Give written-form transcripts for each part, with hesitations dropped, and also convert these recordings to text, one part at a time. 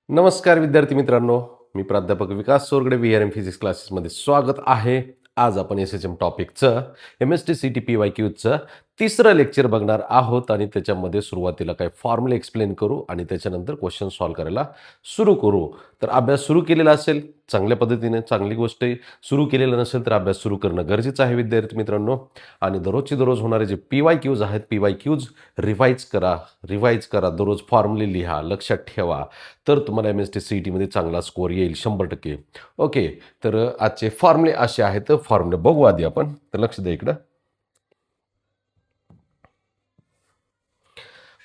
नमस्कार विद्यार्थी मित्रांनो, मी प्राध्यापक विकास सोरगडे VRM फिजिक्स क्लासेसमध्ये स्वागत आहे. आज आपण SHM टॉपिकचं MST PYQचं तिसरं लेक्चर बघणार आहोत आणि त्याच्यामध्ये सुरुवातीला काही फॉर्म्युले एक्सप्लेन करू आणि त्याच्यानंतर क्वेश्चन सॉल्व्ह करायला सुरू करू. तर अभ्यास सुरू केलेला असेल चांगल्या पद्धतीने, चांगली गोष्ट आहे. सुरू केलेला नसेल तर अभ्यास सुरू करणं गरजेचं आहे विद्यार्थी मित्रांनो. आणि दररोजची दररोज होणारे जे PYQs आहेत, PYQs रिवाईज करा, दररोज फॉर्म्युले लिहा, लक्षात ठेवा. तर तुम्हाला MST CETमध्ये चांगला स्कोअर येईल 100%. ओके, तर आजचे फॉर्म्युले असे आहेत. तर फॉर्म्युले बघू आधी आपण. तर लक्ष द्या इकडं.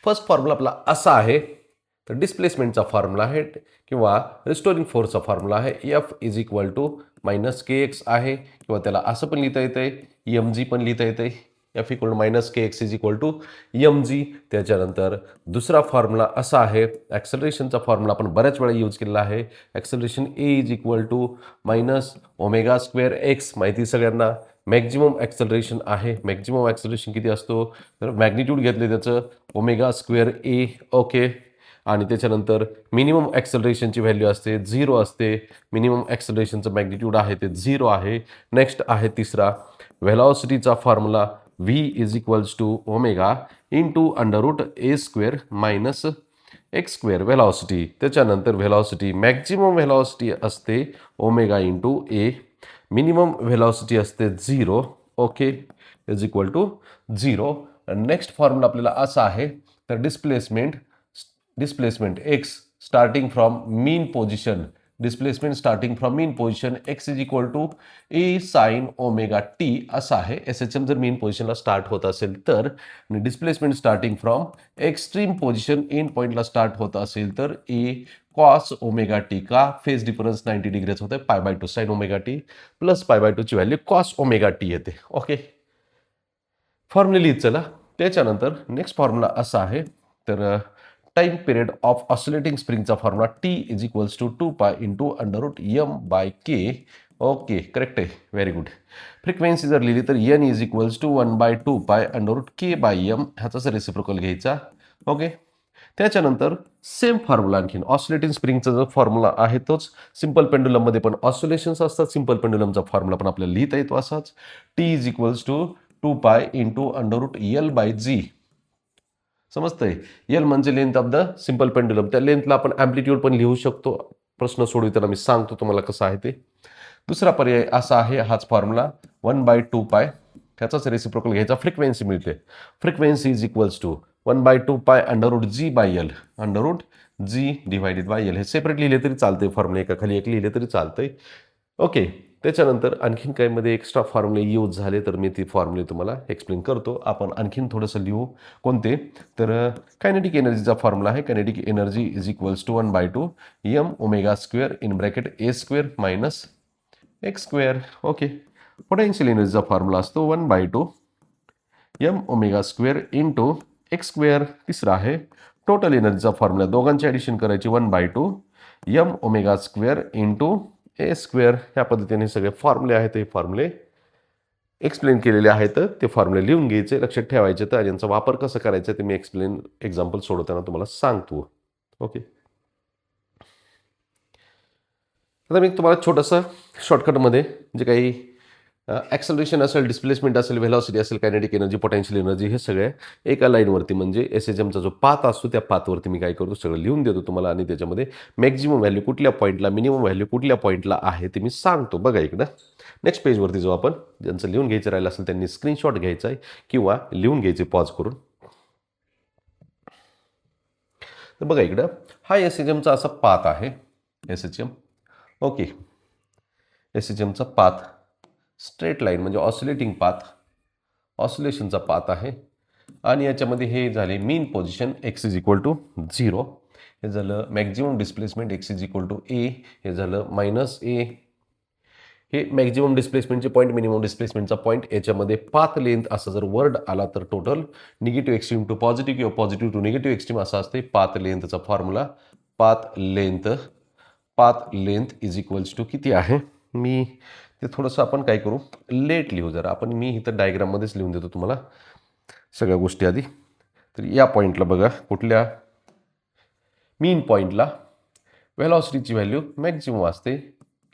फर्स्ट फॉर्म्युला आपला असा आहे. तर डिस्प्लेसमेंटचा फॉर्म्युला आहे किंवा रिस्टोरिंग फोर्सचा फॉर्म्युला आहे. F is equal to -kx आहे किंवा त्याला असं पण लिहिता येतंय, mg पण लिहिता येतंय. F equal to -kx is equal to mg. त्याच्यानंतर दुसरा फॉर्म्युला असा आहे. ॲक्सलरेशनचा फॉर्म्युला आपण बऱ्याच वेळा यूज केलेला आहे. Acceleration A is equal to -ω²x माहिती सगळ्यांना. मॅक्झिमम ॲक्सलरेशन आहे. मॅक्झिमम ॲक्सलरेशन किती असतो? तर मॅग्निट्यूड घेतले त्याचं ω²a. ओके, आणि त्याच्यानंतर मिनिमम ॲक्सलरेशनची व्हॅल्यू असते 0 असते. मिनिमम ॲक्सलरेशनचं मॅग्निट्यूड आहे ते 0 आहे. नेक्स्ट आहे तिसरा व्हेलॉसिटीचा formula v is equals to omega into √a² minus x² velocity. त्याच्यानंतर व्हेलॉसिटी मॅक्झिमम व्हेलॉसिटी असते omega into a. Minimum velocity असते 0. Okay, is equal to 0. Next formula आपल्याला असा आहे. तर displacement x starting from mean position, displacement starting from mean position x is equal to a sine omega t असं आहे. SHM जर मीन पोझिशनला start होत असेल तर, आणि displacement starting from extreme position end पॉईंटला स्टार्ट होत असेल तर a कॉस ओमेगा टी. का? फेज डिफरन्स 90 डिग्रीच होतं. π/2 साइन ओमेगा टी प्लस π/2 ची व्हॅल्यू कॉस ओमेगा टी येते. ओके, फॉर्म्युला लिहित चला. त्याच्यानंतर नेक्स्ट फॉर्म्युला असा आहे. तर टाइम पिरियड ऑफ ऑसिलेटिंग स्प्रिंगचा formula T is equals to 2π into √m/k. Okay, correct आहे, व्हेरी गुड. फ्रिक्वेन्सी जर लिहिली तर n is equals to 1/2π √k/m ह्याचाच रेसिप्रोकल घ्यायचा. ओके, त्याच्यानंतर सेम फॉर्म्युला आणखीन ऑसिलेटिंग स्प्रिंगचा जो फॉर्म्युला आहे तोच सिंपल पेंडुलममध्ये पण ऑसिलेशन्स असतात. सिंपल पेंडुलमचा फॉर्म्युला पण आपल्याला लिहिता येतो असाच. T is equals to 2π into √L/g. समजतंय? एल म्हणजे length of the simple pendulum. त्या लेंथला आपण ॲम्प्लिट्यूड पण लिहू शकतो. प्रश्न सोडविताना मी सांगतो तुम्हाला कसं आहे ते. दुसरा पर्याय असा आहे, हाच फॉर्म्युला 1/2π त्याचाच रेसिप्रोकल घ्यायचा. फ्रिक्वेन्सी मिळते. Frequency is equals to 1/2π √g/L √g divided by L. हे सेपरेट लिहिले तरी चालतंय. फॉर्म्युला एका खाली एक लिहिले तरी चालतंय. ओके, त्याच्यानंतर आणखीन काही मध्ये एक्स्ट्रा फॉर्म्युले यूज झाले तर मी ती फॉर्म्युले तुम्हाला एक्सप्लेन करतो. आपण आणखीन थोडंसं लिहू. कोणते? तर कायनेटिक एनर्जीचा फॉर्म्युला आहे. Kinetic energy is equals to 1/2 m²² in bracket a² minus x². Okay, potential एनर्जीचा फॉर्म्युला असतो 1/2 m² इंटू x². तिसरा आहे टोटल एनर्जीचा फॉर्म्युला. दोघांची ॲडिशन करायची 1/2 m² इंटू a². ह्या पद्धतीने सगळे फॉर्म्युले आहेत. हे फॉर्म्युले एक्सप्लेन केलेले आहेत. ते फॉर्म्युले लिहून घ्यायचे, लक्षात ठेवायचे. तर यांचा वापर कसा करायचा ते मी एक्झाम्पल सोडवताना तुम्हाला सांगतो. ओके, आता मी तुम्हाला छोटंसं शॉर्टकटमध्ये जे काही ॲक्सलरेशन असेल, डिस्प्लेसमेंट असेल, व्हेलॉसिटी असेल, कायनेटिक एनर्जी, पोटेन्शियल एनर्जी, हे सगळे एका लाईनवरती म्हणजे SHMचा जो पाथ असतो त्या पाथवरती मी काय करतो सगळं लिहून देतो तुम्हाला. आणि त्याच्यामध्ये मॅक्झिमम व्हॅल्यू कुठल्या पॉईंटला, मिनिमम व्हॅल्यू कुठल्या पॉईंटला आहे ते मी सांगतो. बघा इकडं नेक्स्ट पेजवरती जो आपण ज्यांचं लिहून घ्यायचं राहिलं असेल त्यांनी स्क्रीनशॉट घ्यायचा आहे किंवा लिहून घ्यायचे पॉज करून. तर बघा इकडं हा SHMचा असा पाथ आहे. SHM. ओके, SHMचा पाथ स्ट्रेट लाईन म्हणजे ऑसिलेटिंग पाथ, ऑसिलेशनचा पाथ आहे. आणि याच्यामध्ये हे झाले mean position x is equal to 0. हे झालं maximum displacement x is equal to a. हे झालं -a. हे मॅक्झिमम डिस्प्लेसमेंटचे पॉईंट, मिनिमम डिस्प्लेसमेंटचा पॉईंट. याच्यामध्ये पाथ लेंथ असा जर वर्ड आला तर total negative extreme to positive किंवा पॉझिटिव्ह टू निगेटिव्ह एक्स्ट्रीम असा असते. पाथ लेंथचा formula path length is equals to किती आहे? मी ते थोडंसं आपण काय करू, लेट लिहू जरा आपण. मी इथं डायग्राममध्येच लिहून देतो तुम्हाला सगळ्या गोष्टी आधी. तर या पॉईंटला बघा, कुठल्या मीन पॉईंटला वेलॉसिटीची व्हॅल्यू मॅक्झिमम असते.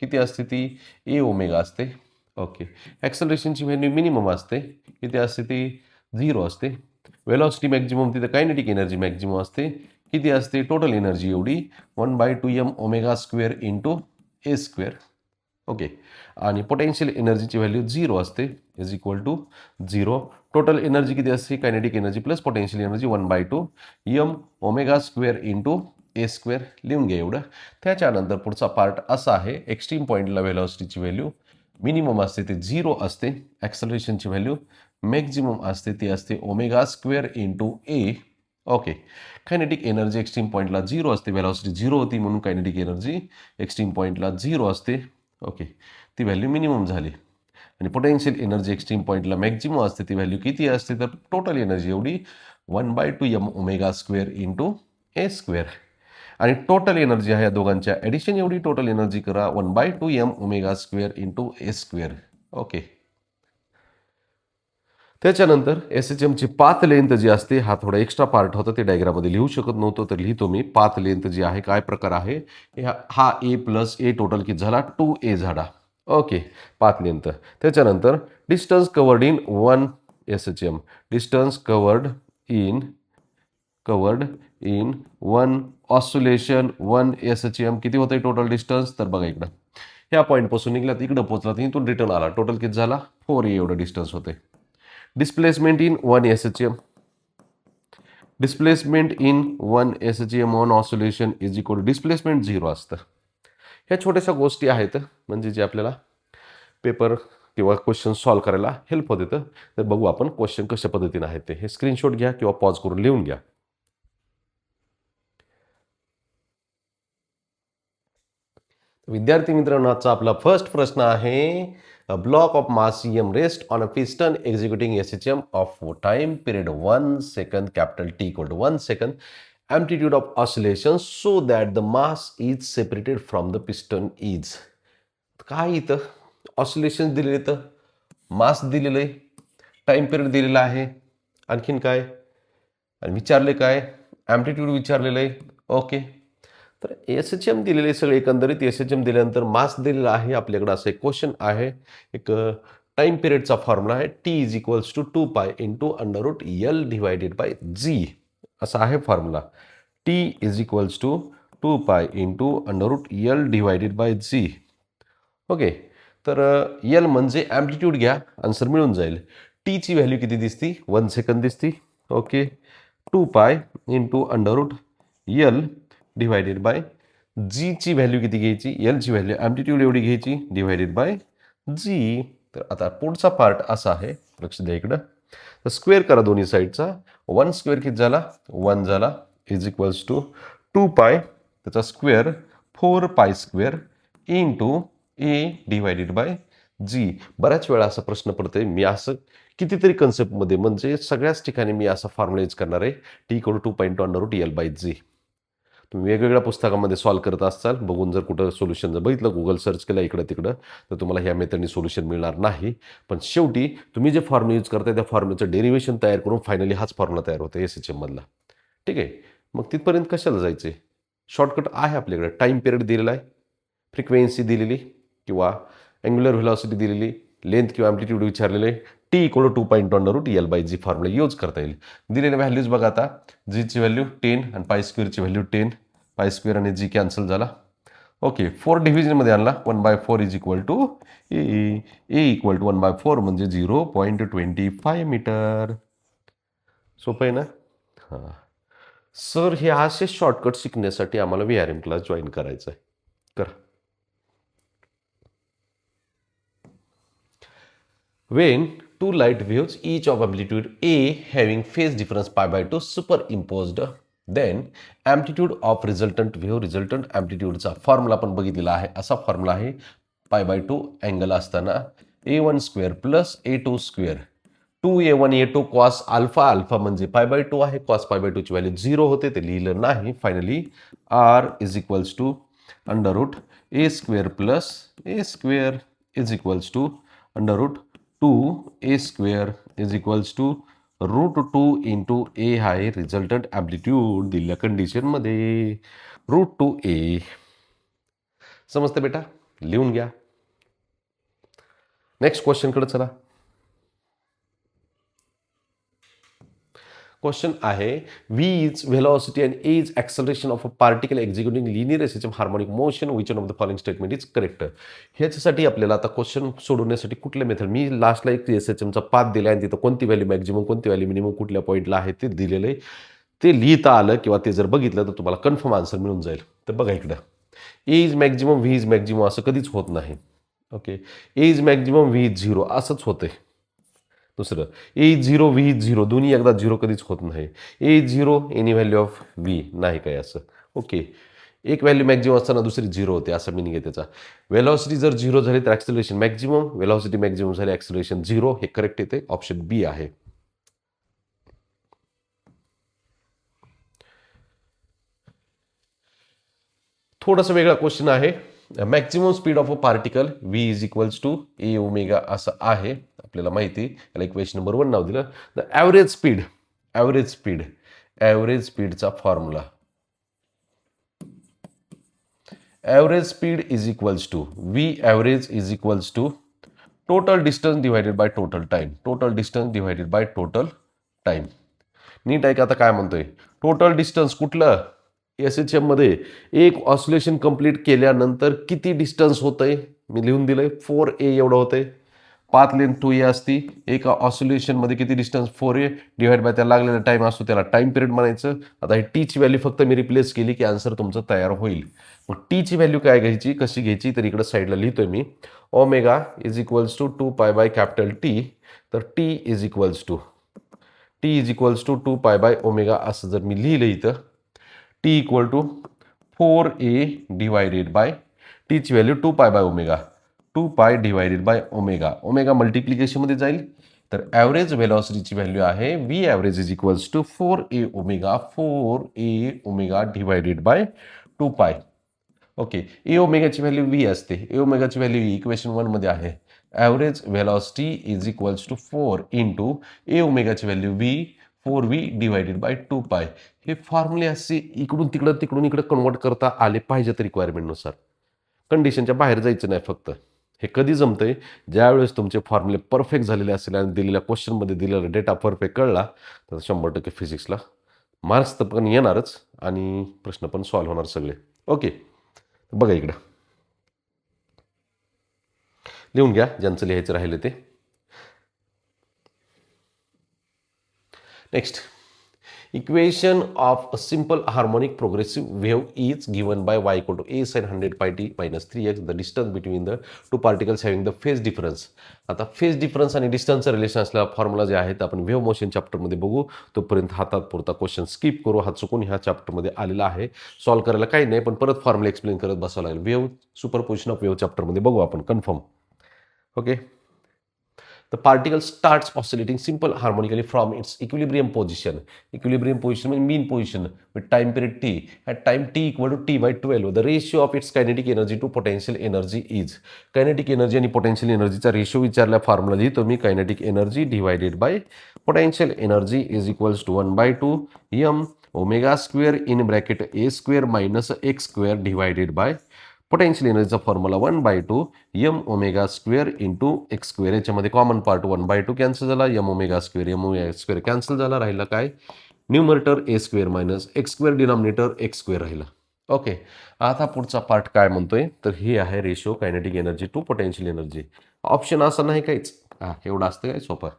किती असते ती? ए ओमेगा असते. ओके. ॲक्सलरेशनची व्हॅल्यू मिनिमम असते. किती असते ती? 0 असते. वेलॉसिटी मॅक्झिमम तिथं कायनेटिक एनर्जी मॅक्झिमम असते. किती असते? टोटल एनर्जी एवढी 1/2m omega square into a square. Okay. आणि पोटेन्शियल एनर्जीची व्हॅल्यू 0 असते is equal to 0. Total energy किती असते? Kinetic energy plus potential energy 1/2m omega square into a square. लिहून घ्या एवढं. त्याच्यानंतर पुढचा पार्ट असा आहे, एक्स्ट्रीम पॉईंटला व्हेलॉसिटीची व्हॅल्यू मिनिमम असते ते 0 असते. ॲक्सलरेशनची व्हॅल्यू मॅक्झिमम असते ती असते ओमेगा स्क्वेअर इंटू ए. ओके. कायनेटिक एनर्जी एक्स्ट्रीम पॉईंटला 0 असते. व्हेलॉसिटी 0 होती म्हणून कायनेटिक एनर्जी एक्स्ट्रीम पॉईंटला 0 असते. ओके. ती व्हॅल्यू मिनिमम झाली. आणि पोटेन्शियल एनर्जी एक्स्ट्रीम पॉईंटला मॅक्झिमम असते. ती व्हॅल्यू किती असते? तर टोटल एनर्जी एवढी 1/2m omega square into a square. आणि टोटल एनर्जी आहे या दोघांच्या ॲडिशन एवढी टोटल एनर्जी करा 1/2m omega square into a square. Okay. त्याच्यानंतर SHMची पाथ लेंथ जी असते, हा थोडा एक्स्ट्रा पार्ट होता, ते डायग्राममध्ये लिहू शकत नव्हतं, तर लिहितो मी. पाथ लेंथ जी आहे काय प्रकार आहे, हा ए प्लस ए टोटल किती झाला? 2a झाला. ओके. Path length. त्याच्यानंतर distance covered in 1 SHM. Distance covered in 1 oscillation 1 SHM किती होतं टोटल डिस्टन्स? तर बघा इकडं ह्या पॉईंटपासून निघला इकडं पोहोचला तर इथून रिटर्न आला. टोटल किती झाला? 4a एवढं डिस्टन्स होते. Displacement in 1 SHM. Displacement in 1 SHM on oscillation is equal to displacement 0 असतं. ह्या छोट्याशा गोष्टी आहेत म्हणजे जे आपल्याला पेपर किंवा क्वेश्चन सॉल्व्ह करायला हेल्प होत येतं. तर बघू आपण क्वेश्चन कशा पद्धतीने आहेत ते. हे स्क्रीनशॉट घ्या किंवा पॉज करून लिहून घ्या. विद्यार्थी मित्रांनो, आजचा आपला फर्स्ट प्रश्न आहे, a block of mass EM rest on a piston executing SHM of time period 1 second capital T equal to 1 second amplitude of oscillation so that the mass is separated from the piston is. काय इथं oscillation दिलेले, तर मास दिलेलं आहे, time period दिलेला आहे, आणखीन काय आणि विचारले काय? ॲम्प्लिट्यूड विचारलेलं आहे. ओके. तर SHM दिलेले सगळे एकंदरीत SHM दिल्यानंतर मास दिलेला आहे आपल्याकडे. असं एक क्वेश्चन आहे. एक टाइम पिरियडचा फॉर्म्युला आहे T is equals to 2π into √L divided by G. असा आहे formula. T is equals to 2π into √L divided by G. Okay. तर L म्हणजे ॲम्प्लिट्यूड घ्या, आन्सर मिळून जाईल. टीची व्हॅल्यू किती दिसती? 1 सेकंद दिसती. Okay. 2π into √L divided by जीची व्हॅल्यू किती घ्यायची? एलची व्हॅल्यू ॲम्प्लिट्यूड एवढी घ्यायची डिवायडेड बाय जी. तर आता पुढचा पार्ट असा आहे, लक्ष द्या इकडं. तर स्क्वेअर करा दोन्ही साईडचा. 1 स्क्वेअर किती झाला? 1 झाला इज इक्वल्स टू 2π त्याचा square 4π square into a divided by g. बऱ्याच वेळा असा प्रश्न पडतोय, मी असं कितीतरी कन्सेप्टमध्ये म्हणजे सगळ्याच ठिकाणी मी असा फॉर्म्युला यूज करणार आहे, T equal to 2π into √L by g. तुम्ही वेगवेगळ्या पुस्तकामध्ये सॉल्व्ह करत असाल, बघून जर कुठं सोल्युशन जर बघितलं, गुगल सर्च केलं इकडं तिकडं, तर तुम्हाला ह्या मेथडनी सोल्युशन मिळणार नाही. पण शेवटी तुम्ही जे फॉर्म्युला यूज करताय त्या फॉर्म्युल्याचं डेरिव्हेशन तयार करून फायनली हाच फॉर्म्युला तयार होतो SHM मधला. ठीक आहे. मग तिथपर्यंत कशाला जायचे? शॉर्टकट आहे आपल्याकडे. टाईम पिरियड दिलेला आहे, फ्रिक्वेन्सी दिलेली किंवा अँग्युलर व्हेलॉसिटी दिलेली, लेंथ किंवा ॲम्प्लिट्यूड विचारलेले, T equal to 2π into √L by g formula use करता येईल. दिलेल्या व्हॅल्यूज बघा आता. जीची व्हॅल्यू 10 आणि पाय स्क्वेअरची व्हॅल्यू 10. पाय स्क्वेअर आणि जी कॅन्सल झाला. ओके. 4 डिव्हिजनमध्ये आणला. 1/4 is equal to A equal to 1/4 म्हणजे 0.25 मीटर. सोपं आहे ना? हां सर, हे असे शॉर्टकट शिकण्यासाठी आम्हाला VRM क्लास जॉईन करायचं आहे. करा. When two light waves each of amplitude A having phase difference π/2 superimposed, then amplitude of resultant amplitudeचा फॉर्म्युला आपण बघितलेला आहे. असा फॉर्म्युला आहे π/2 अँगल असताना A1 square plus A2 square 2A1 A2 cos alpha. Alpha म्हणजे π/2 आहे. कॉस π/2 ची व्हॅल्यू 0 होते, ते लिहिलं नाही. Finally R is equals to √A square plus A square is equals to √2A square is equals to √2 into a आहे resultant amplitude दिलेल्या कंडिशनमध्ये. √2A समजते बेटा, लिहून घ्या. नेक्स्ट क्वेश्चनकडे चला. क्वेश्चन आहे V is velocity and A is acceleration of a particle executing linear SHM harmonic motion which one of the following statement is correct. ह्याच्यासाठी आपल्याला आता क्वेश्चन सोडवण्यासाठी कुठल्या मेथड, मी लास्टला एक एसएचएमचा पाथ दिला आहे, तिथं कोणती व्हॅल्यू मॅक्झिमम कोणती व्हॅल्यू मिनिमम कुठल्या पॉईंटला आहे ते दिलेलं आहे. ते लिहिता आलं किंवा ते जर बघितलं तर तुम्हाला कन्फर्म आन्सर मिळून जाईल. तर बघा इकडं, a is maximum v is maximum असं कधीच होत नाही. Okay, a is maximum v is zero असंच होते. दुसरं, a is zero v is zero दोन्ही एकदा झिरो कधीच होत नाही. A is zero any value of v नाही काय असं. ओके, एक व्हॅल्यू मॅक्झिमम असताना दुसरी झिरो होते असं मिनिंग आहे त्याचा. वेलॉसिटी जर झिरो झाली तर ॲक्सिलरेशन मॅक्झिमम, वेलॉसिटी मॅक्झिमम झाली ॲक्सिलरेशन झिरो. हे करेक्ट येते, ऑप्शन बी आहे. थोडासा वेगळा क्वेश्चन आहे. Maximum speed of a particle V is equals to A omega असं आहे, आपल्याला माहिती. याला इक्वेशन नंबर 1 नाव दिलं. द ॲव्हरेज स्पीडचा formula, average speed is equals to v average is equals to total distance divided by total time. Total distance divided by total time. नीट आहे का? आता काय म्हणतोय, टोटल डिस्टन्स कुठलं, एसएचएम मध्ये एक ऑसिलेशन कंप्लीट केल्यानंतर किती डिस्टन्स होतंय मी लिहून दिलंय, 4a एवढं होतंय. पाथ लेंथ 2a असती. एका ऑसिलेशनमध्ये किती डिस्टन्स 4a डिवाइड बाय त्याला लागलेला टाइम असतो, त्याला टाइम पिरियड म्हणायचं. आता ही टीची व्हॅल्यू फक्त मी रिप्लेस केली की आन्सर तुमचं तयार होईल. मग टीची व्हॅल्यू काय घ्यायची, कशी घ्यायची, तर इकडं साईडला लिहितोय मी. Omega is equals to 2 by capital t. तर t is equals to 2 by omega असं जर मी लिहिलं इथं, t equal to 4a divided by टीची value 2 by omega, 2 divided by omega. Omega मल्टिप्लिकेशनमध्ये जाईल. तर ॲव्हरेज व्हेलॉसिटीची व्हॅल्यू आहे v average is equals to 4a omega divided by 2 okay, a ओमेगाची व्हॅल्यू व्ही असते. ए ओमेगाची व्हॅल्यू इक्वेशन 1 मध्ये आहे. Average velocity is equals to 4 into a ओमेगाची value v 4v divided by 2 हे फॉर्म्युले असे इकडून तिकडून इकडं कन्वर्ट करता आले पाहिजेत रिक्वायरमेंटनुसार. कंडिशनच्या बाहेर जायचं नाही फक्त. हे कधी जमतंय, ज्यावेळेस तुमचे फॉर्म्युले परफेक्ट झालेले असेल आणि दिलेल्या क्वेश्चनमध्ये दिलेला डेटा परफेक्ट कळला तर 100% फिजिक्सला मार्क्स तर पण येणारच आणि प्रश्न पण सॉल्व्ह होणार सगळे. ओके, बघा इकडं लिहून घ्या ज्यांचं लिहायचं राहिले ते. Next, equation of a simple harmonic progressive wave is given by y equal to a sin 100πt minus 3x the distance between the two particles having the phase difference. आता फेज डिफरन्स आणि डिस्टन्सचं relation असलेला formula जे आहेत आपण wave motion चॅप्टरमध्ये बघू. तोपर्यंत हातात पुरता क्वेश्चन स्किप करू. हा चुकून ह्या चॅप्टरमध्ये आलेला आहे. सॉल्व्ह करायला काही नाही, पण परत फॉर्म्युला एक्सप्लेन करत बसावं लागेल. वेव्ह सुपरपोजिशन ऑफ वेव्ह चॅप्टरमध्ये बघू आपण confirm. Okay, the particle starts oscillating simple harmonically from its equilibrium position. Equilibrium position means mean position with time period t. At time t equal to t by 12, the ratio of its kinetic energy to potential energy is. Kinetic energy आणि potential energy चा ratio विचारल्या formula लिहितो मी. kinetic energy divided by potential energy is equals to 1/2 m omega square in bracket a square minus x square divided by potential एनर्जीचा formula 1/2 m omega square into x square. याच्यामध्ये common part 1/2 cancel झाला, m omega square cancel झाला, राहिला काय numerator a square minus x square, denominator x square राहिला. Okay, आता पुढचा part काय म्हणतोय तर हे आहे ratio kinetic energy to potential energy. Option असं नाही काहीच, एवढं असतं काय सोपं.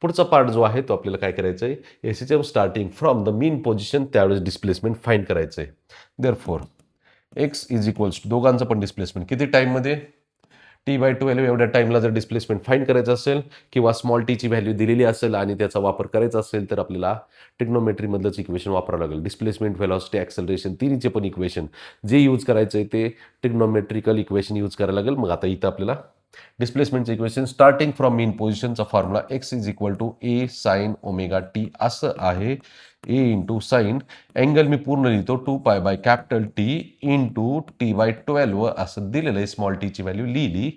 पुढचा पार्ट जो आहे तो आपल्याला काय करायचं आहे, SHM starting from the mean position त्यावेळेस डिस्प्लेसमेंट फाइंड करायचं आहे. Therefore X is equals to दोघांचं पण डिस्प्लेसमेंट किती टाईममध्ये t/12 एवढ्या टाईमला जर डिस्प्लेसमेंट फाइंड करायचं असेल किंवा स्मॉल टीची व्हॅल्यू दिलेली असेल आणि त्याचा वापर करायचा असेल तर आपल्याला ट्रिग्नोमेट्रीमधलंच इक्वेशन वापरावं लागेल. डिस्प्लेसमेंट, व्हेलॉसिटी, ॲक्सेलरेशन तिन्हीचे पण इक्वेशन जे यूज करायचं आहे ते ट्रिग्नोमेट्रिकल इक्वेशन यूज करायला लागेल. मग आता इथं आपल्याला डिस्प्लेसमेंटचं इक्वेशन स्टार्टिंग फ्रॉम मीन पोझिशनचा formula x is equal to A sine omega t असं आहे. ए इंटू साइन अँगल मी पूर्ण लिहितो 2 by capital T into t/12 असं दिलेलं आहे. स्मॉल टीची व्हॅल्यू लिहिली,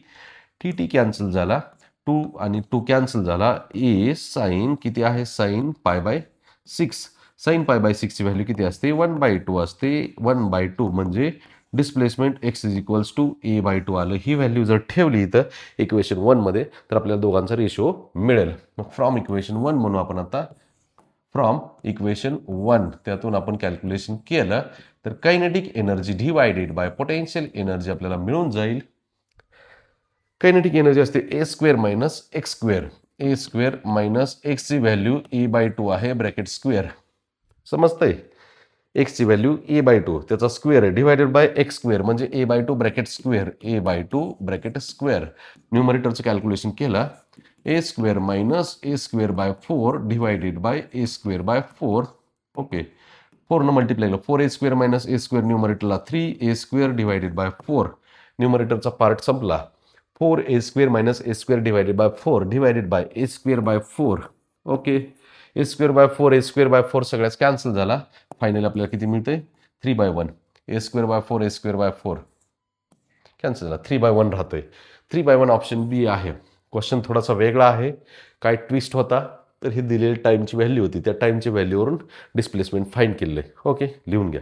टी कॅन्सल झाला, 2 आणि 2 कॅन्सल झाला. ए साइन किती आहे, साइन π/6. साइन π/6 ची व्हॅल्यू किती असते, 1/2 असते. 1/2 म्हणजे displacement X is equals to A by two आलं. ही व्हॅल्यू जर ठेवली इथं इक्वेशन 1मध्ये तर आपल्याला दोघांचा रेशो मिळेल. मग फ्रॉम इक्वेशन 1 म्हणू आपण आता. फ्रॉम इक्वेशन 1 त्यातून आपण कॅल्क्युलेशन केलं तर kinetic energy divided by potential energy आपल्याला मिळून जाईल. कायनेटिक एनर्जी असते a square minus x square. A square minus एक्सची व्हॅल्यू ए बाय टू आहे ब्रॅकेट स्क्वेअर. समजतंय? एक्सची व्हॅल्यू ए बाय टू त्याचा स्क्वेअर आहे डिवायडेड बाय एक्स स्क्वेअर म्हणजे a by two bracket square. A by two bracket square. न्यूमरेटरचं calculation केलं a square minus a square by 4 divided by a square by 4. Okay, 4 न multiply केलं 4 a square minus a square न्यूमरेटरला 3 a square divided by 4. न्यूमरेटरचा part संपला. 4 a square minus a square divided by 4 divided by a square by 4. Okay, a square by 4 a square by 4 सगळ्याच cancel झाला. Finally आपल्याला किती मिळते 3/1. A square by 4 a square by 4 cancel झाला 3/1 राहतोय. 3/1 option B आहे. Question थोडासा वेगळा आहे. काय ट्विस्ट होता तर ही दिलेली टाईमची व्हॅल्यू होती त्या टाईमच्या व्हॅल्यूवरून डिस्प्लेसमेंट फाईंड केलेलं आहे. ओके, लिहून घ्या.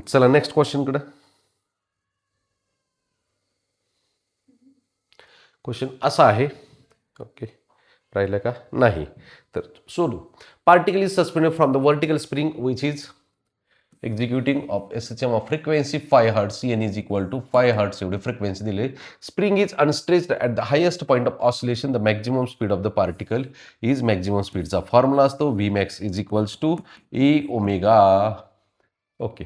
चला नेक्स्ट क्वेश्चनकडे. क्वेश्चन असा आहे. ओके, राहिलं का नाही तर सोडू. Particle is suspended from the vertical spring which is executing of SHM of frequency 5 hertz. N is equal to 5 hertz एवढी फ्रिक्वेन्सी दिली. Spring is unstretched at the highest point of oscillation. The maximum speed of the particle is maximum स्पीडचा formula असतो v max is equals to A omega. Okay,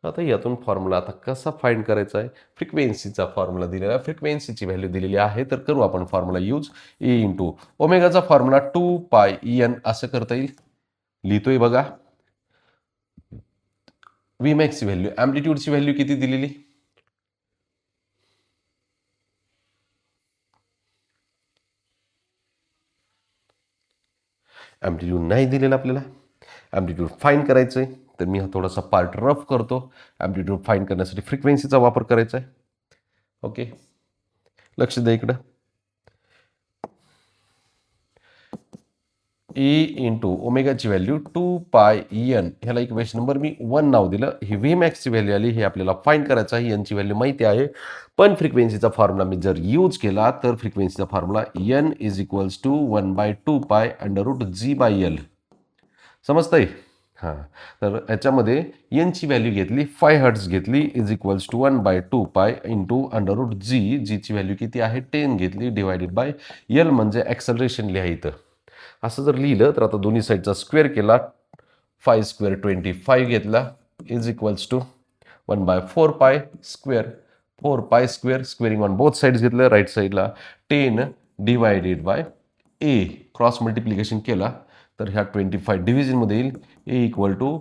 आता यातून formula आता कसा find करायचा आहे. फ्रिक्वेन्सीचा फॉर्म्युला दिलेला आहे. फ्रिक्वेन्सीची व्हॅल्यू दिलेली आहे तर करू आपण फॉर्म्युला यूज. ए इंटू ओमेगाचा फॉर्म्युला 2πEn असं करता येईल. लिहितोय बघा. व्ही मॅक्सची व्हॅल्यू ॲम्प्लिट्यूडची व्हॅल्यू किती दिलेली ॲम्प्लिट्यूड नाही दिलेला आपल्याला. ॲम्प्लिट्यूड फाईंड करायचं आहे तर मी हा थोडासा पार्ट रफ करतो. ॲम्प्लिट्यूड फाईंड करण्यासाठी फ्रिक्वेन्सीचा वापर करायचा आहे. ओके, लक्ष द्या इकडं. ए इंटू ओमेगाची व्हॅल्यू 2πEn ह्याला इक्वेशन नंबर मी 1 नाव दिलं. ही व्ही मॅक्सची व्हॅल्यू आली हे आपल्याला फाईंड करायचं आहे. यांची व्हॅल्यू माहिती आहे पण फ्रिक्वेन्सीचा फॉर्म्युला मी जर यूज केला तर फ्रिक्वेन्सीचा formula N is equals to 1/2π √g/L. समजतंय? हां, तर याच्यामध्ये एनची व्हॅल्यू घेतली 5 हर्ट्स घेतली is equals to 1/2π into √g. जीची व्हॅल्यू किती आहे 10 घेतली डिवायडेड बाय एल म्हणजे ॲक्सलरेशन लिहायचं. असं जर लिहिलं तर आता दोन्ही साईडचा स्क्वेअर केला 5 स्क्वेअर 25 घेतला is equals to 1/4π square 4π square squaring on both sides घेतलं राईट साईडला 10 divided by A. Cross multiplication केला तर ह्या 25 डिव्हिजनमध्ये येईल. A equal to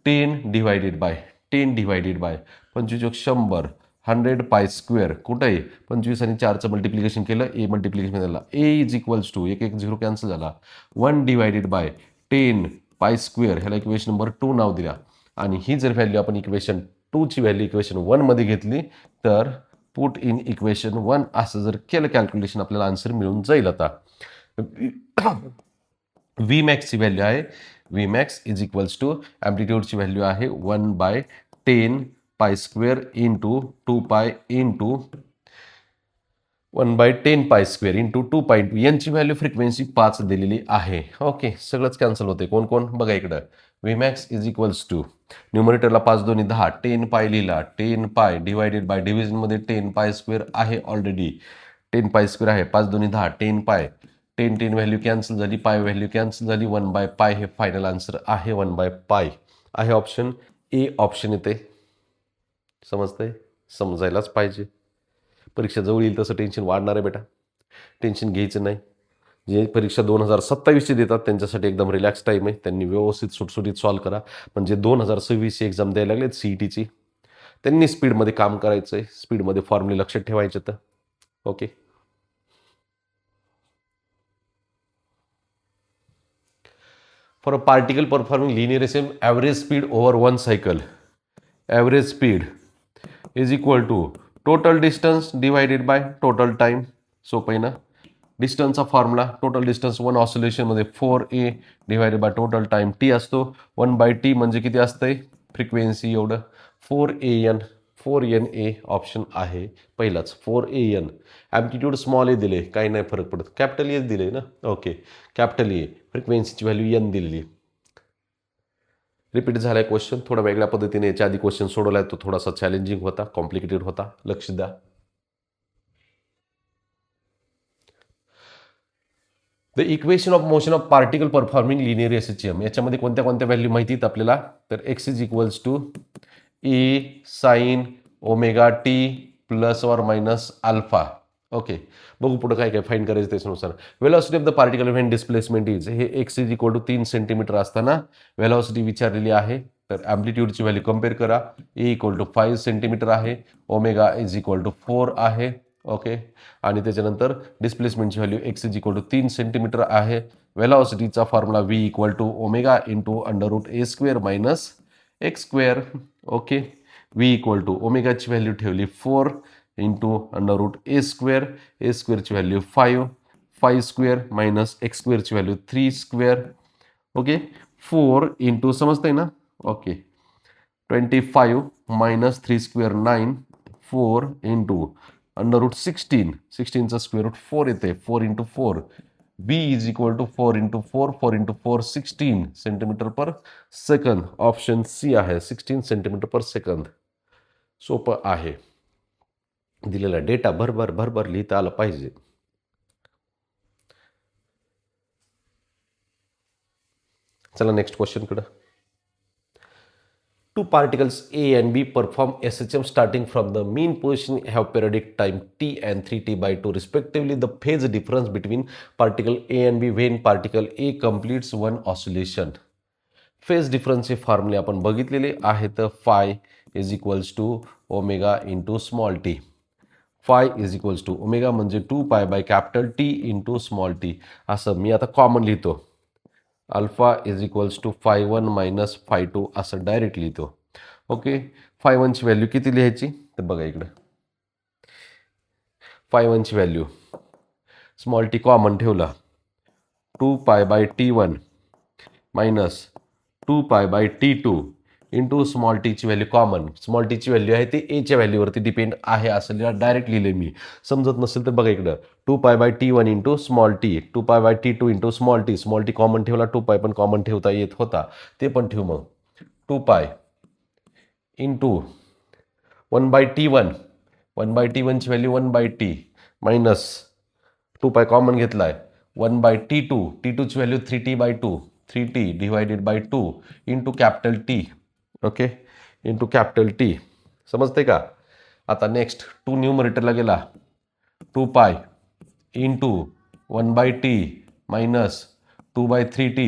10 divided by 25 100 100π square कुठं आहे 25 आणि 4चं मल्टिप्लिकेशन केलं ए मल्टिप्लिकेशन झाला. ए इज इक्वल्स टू 1 1 0 कॅन्सल झाला 1 डिवायडेड बाय 10π स्क्वेअर ह्याला इक्वेशन नंबर 2 नाव दिला. आणि ही जर व्हॅल्यू आपण इक्वेशन 2ची व्हॅल्यू इक्वेशन 1 मध्ये घेतली तर पुट इन इक्वेशन 1 असं जर केलं कॅल्क्युलेशन आपल्याला आन्सर मिळून जाईल. आता व्ही मॅक्सची व्हॅल्यू आहे V max is equals to ॲम्प्लिट्यूडची व्हॅल्यू आहे 1/10π square into 2π into 1/10π square into 2π into यांची व्हॅल्यू फ्रिक्वेन्सी 5 दिलेली आहे. ओके, सगळंच कॅन्सल होते. कोण कोण बघा इकडं. V max is equals to न्यूमरेटरला 5 2 10 10π लिहिला 10π डिवायडेड बाय डिव्हिजनमध्ये 10π स्क्वेअर आहे ऑलरेडी 10π स्क्वेअर आहे 5 2 10 10π 10 10 व्हॅल्यू कॅन्सल झाली पाय व्हॅल्यू कॅन्सल झाली 1/π हे फायनल आन्सर आहे 1/π आहे. ऑप्शन ए ऑप्शन येते. समजतंय? समजायलाच पाहिजे. परीक्षा जवळ येईल तसं टेन्शन वाढणार आहे बेटा. टेन्शन घ्यायचं नाही. जे परीक्षा 2027ची देतात त्यांच्यासाठी एकदम रिलॅक्स टाईम आहे. त्यांनी व्यवस्थित सुटसुटीत सॉल्व करा. म्हणजे 2026ची एक्झाम द्यायला लागलेत CETची त्यांनी स्पीडमध्ये काम करायचं आहे. स्पीडमध्ये फॉर्म्युले लक्षात ठेवायचे तर. Okay, for a particle performing linear SM average speed over one cycle, average speed is equal to total distance divided by total time. सोपं आहे ना. डिस्टन्सचा फॉर्म्युला टोटल डिस्टन्स वन ऑसिलेशनमध्ये 4a divided by total time t असतो. 1/t म्हणजे किती असतंय frequency एवढं 4an ऑप्शन आहे पहिलाच 4an. ॲम्प्लिट्यूड स्मॉल ए दिले काही नाही फरक पडत, कॅपिटल एच दिले ना. ओके कॅपिटल ए फ्रिक्वेन्सीची व्हॅल्यू n दिलेली. रिपीट झाला आहे क्वेश्चन थोडा वेगळ्या पद्धतीने. याच्या आधी क्वेश्चन सोडवला आहे तो थोडासा चॅलेंजिंग होता, कॉम्प्लिकेटेड होता, लक्ष द्या. The equation of motion of particle performing linear SHM याच्यामध्ये कोणत्या कोणत्या व्हॅल्यू माहिती आहेत आपल्याला. तर X is equals to A sine omega T plus और मायनस अल्फा. ओके बघू पुढे काय काय फाईंड करायचं त्याच्यानुसार. Velocity of the particle when displacement is हे X is equal to 3 centimetre असताना वेलॉसिटी विचारलेली आहे. तर ॲम्प्लिट्यूडची व्हॅल्यू कम्पेअर करा. ए इक्वल टू 5 सेंटीमीटर आहे, ओमेगा इज इक्वल टू 4 आहे. ओके आणि त्याच्यानंतर डिस्प्लेसमेंटची value X is equal to 3 centimetre आहे. वेलॉसिटीचा formula V equal to omega into √a² minus x². Okay V equal to ओमेगाची व्हॅल्यू ठेवली 4 इंटू √a², a²ची व्हॅल्यू 5² minus x² value 3². Okay 4 into समजतंय ना. ओके 25 मायनस 3² 9 4 इंटू √16 16चा स्क्वेअर रूट 4 येते 4 into 4. B is equal to 4 into 4 4 into 4 16 centimetre per second. Option C आहे 16 centimetre per second. सोपं आहे. दिलेला डेटा भरभर लिहिता आला पाहिजे. चला next क्वेश्चनकडे. Two particles A and B perform SHM starting from the mean position have periodic time t and 3t by 2 respectively. The phase difference between particle A and B when particle A completes one oscillation. Phase डिफरन्सचे फॉर्म्युले आपण बघितलेले आहेत. Phi is equals to omega into small T. Phi is equals to omega म्हणजे 2π by capital T into small T. असं मी आता common लिहितो. Alpha is equals to φ1 minus φ2 असं डायरेक्ट लिहितो. ओके φ1ची व्हॅल्यू किती लिहायची तर बघा इकडं. φ1ची व्हॅल्यू स्मॉल टी कॉमन ठेवला 2π by t1 minus 2π by t2 into small टीची व्हॅल्यू कॉमन. स्मॉल टीची व्हॅल्यू आहे ती एच्या व्हॅल्यूवरती डिपेंड आहे असं डायरेक्ट लिहिले मी. समजत नसेल तर बघा इकडं 2π by t1 into small T 2π by t2 into small T. Small T common ठेवला 2π पण कॉमन ठेवता येत होता ते पण ठेवू. मग 2π इंटू 1/t1 1/t1ची व्हॅल्यू 1/t मायनस 2π कॉमन घेतला आहे 1/t2 t2ची value 3t/2 3t divided by 2 into capital T. Okay into capital T समजते का. आता नेक्स्ट 2 न्यूमरेटरला गेला 2π इंटू 1/t minus 2/3t.